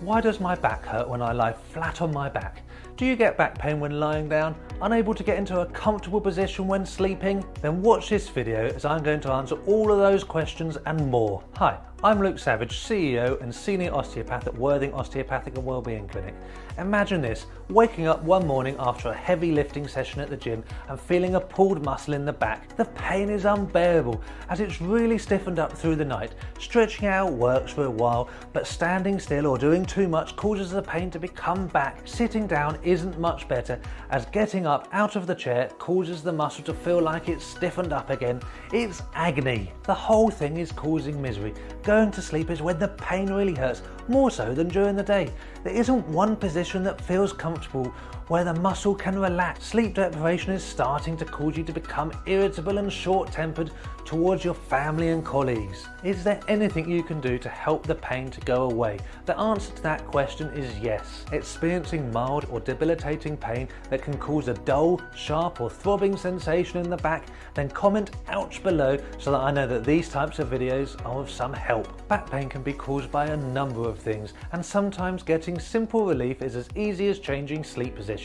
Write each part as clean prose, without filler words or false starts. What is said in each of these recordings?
Why does my back hurt when I lie flat on my back? Do you get back pain when lying down? Unable to get into a comfortable position when sleeping? Then watch this video as I'm going to answer all of those questions and more. Hi, I'm Luke Savage, CEO and Senior Osteopath at Worthing Osteopathic and Wellbeing Clinic. Imagine this, waking up one morning after a heavy lifting session at the gym and feeling a pulled muscle in the back. The pain is unbearable as it's really stiffened up through the night. Stretching out works for a while, but standing still or doing too much causes the pain to become back. Sitting down isn't much better as getting up out of the chair causes the muscle to feel like it's stiffened up again. It's agony. The whole thing is causing misery. Going to sleep is when the pain really hurts, more so than during the day. There isn't one position that feels comfortable where the muscle can relax. Sleep deprivation is starting to cause you to become irritable and short-tempered towards your family and colleagues. Is there anything you can do to help the pain to go away? The answer to that question is yes. Experiencing mild or debilitating pain that can cause a dull, sharp or throbbing sensation in the back, then comment ouch below so that I know that these types of videos are of some help. Back pain can be caused by a number of things, and sometimes getting simple relief is as easy as changing sleep positions.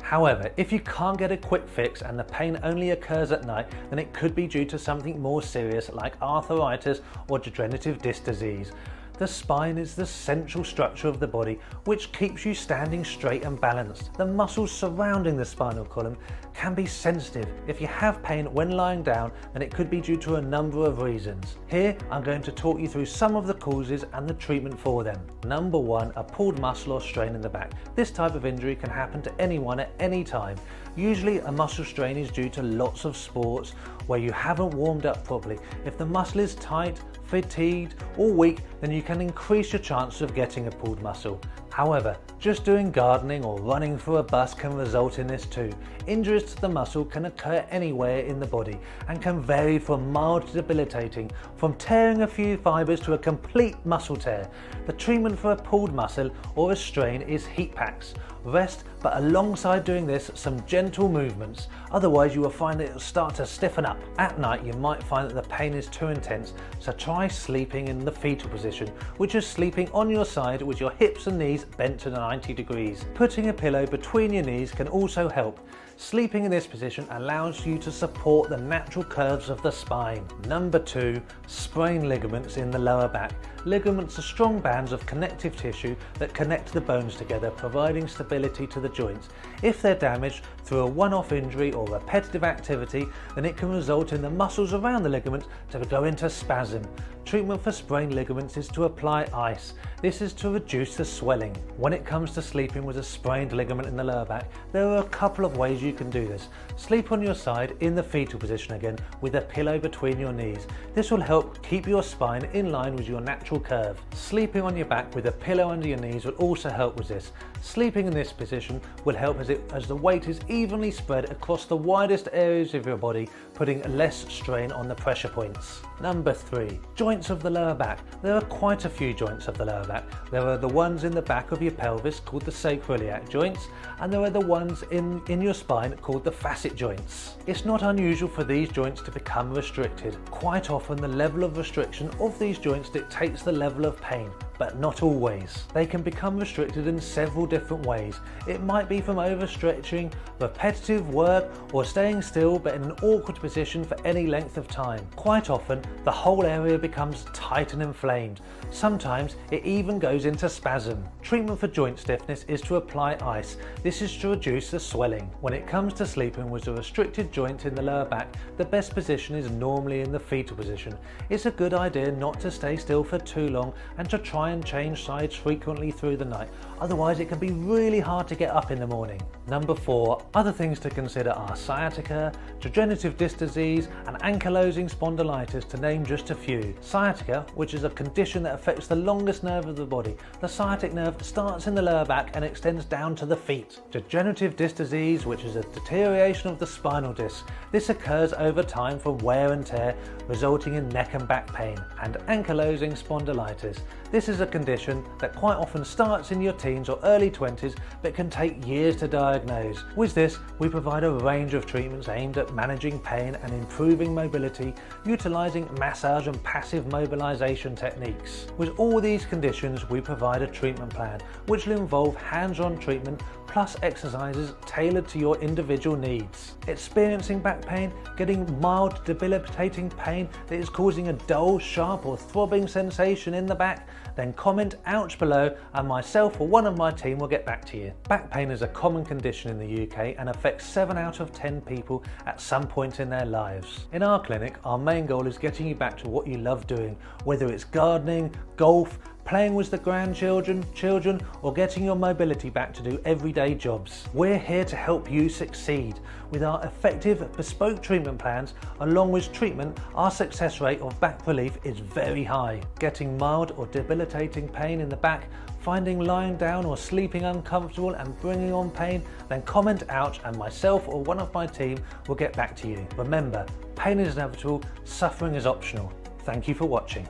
However, if you can't get a quick fix and the pain only occurs at night, then it could be due to something more serious like arthritis or degenerative disc disease. The spine is the central structure of the body which keeps you standing straight and balanced. The muscles surrounding the spinal column can be sensitive. If you have pain when lying down, then it could be due to a number of reasons. Here I'm going to talk you through some of the causes and the treatment for them. Number 1, a pulled muscle or strain in the back. This type of injury can happen to anyone at any time. Usually a muscle strain is due to lots of sports where you haven't warmed up properly. If the muscle is tight, fatigued or weak, then you can increase your chances of getting a pulled muscle. However, just doing gardening or running through a bus can result in this too. Injuries to the muscle can occur anywhere in the body and can vary from mild to debilitating, from tearing a few fibres to a complete muscle tear. The treatment for a pulled muscle or a strain is heat packs. Rest, but alongside doing this, some gentle movements. Otherwise you will find that it will start to stiffen up. At night you might find that the pain is too intense, so try sleeping in the fetal position, which is sleeping on your side with your hips and knees bent to 90 degrees. Putting a pillow between your knees can also help. Sleeping in this position allows you to support the natural curves of the spine. Number 2, sprain ligaments in the lower back. Ligaments are strong bands of connective tissue that connect the bones together, providing stability to the joints. If they're damaged through a one-off injury or repetitive activity, then it can result in the muscles around the ligaments to go into spasm. Treatment for sprained ligaments is to apply ice. This is to reduce the swelling. When it comes to sleeping with a sprained ligament in the lower back, there are a couple of ways you can do this. Sleep on your side in the fetal position again with a pillow between your knees. This will help keep your spine in line with your natural curve. Sleeping on your back with a pillow under your knees will also help with this. Sleeping in this position will help as the weight is evenly spread across the widest areas of your body, putting less strain on the pressure points. Number 3, joints of the lower back. There are quite a few joints of the lower back. There are the ones in the back of your pelvis called the sacroiliac joints, and there are the ones in your spine called the facet joints. It's not unusual for these joints to become restricted. Quite often the level of restriction of these joints dictates the level of pain, but not always. They can become restricted in several different ways. It might be from overstretching, repetitive work, or staying still but in an awkward position for any length of time. Quite often, the whole area becomes tight and inflamed. Sometimes it even goes into spasm. Treatment for joint stiffness is to apply ice. This is to reduce the swelling. When it comes to sleeping with a restricted joint in the lower back, the best position is normally in the fetal position. It's a good idea not to stay still for too long and to try and change sides frequently through the night. Otherwise it can be really hard to get up in the morning. Number 4, other things to consider are sciatica, degenerative disc disease and ankylosing spondylitis, to name just a few. Sciatica, which is a condition that affects the longest nerve of the body. The sciatic nerve starts in the lower back and extends down to the feet. Degenerative disc disease, which is a deterioration of the spinal disc. This occurs over time from wear and tear, resulting in neck and back pain. And ankylosing spondylitis. This is a condition that quite often starts in your teens or early 20s but can take years to diagnose. With this, we provide a range of treatments aimed at managing pain and improving mobility, utilising massage and passive mobilisation techniques. With all these conditions, we provide a treatment plan which will involve hands-on treatment plus exercises tailored to your individual needs. Experiencing back pain, getting mild debilitating pain that is causing a dull, sharp or throbbing sensation in the back? Then comment ouch below and myself or one of my team will get back to you. Back pain is a common condition in the UK and affects 7 out of 10 people at some point in their lives. In our clinic, our main goal is getting you back to what you love doing, whether it's gardening, golf, playing with the grandchildren, children, or getting your mobility back to do everyday jobs. We're here to help you succeed. With our effective, bespoke treatment plans, along with treatment, our success rate of back relief is very high. Getting mild or debilitating pain in the back, finding lying down or sleeping uncomfortable and bringing on pain? Then comment ouch and myself or one of my team will get back to you. Remember, pain is inevitable, suffering is optional. Thank you for watching.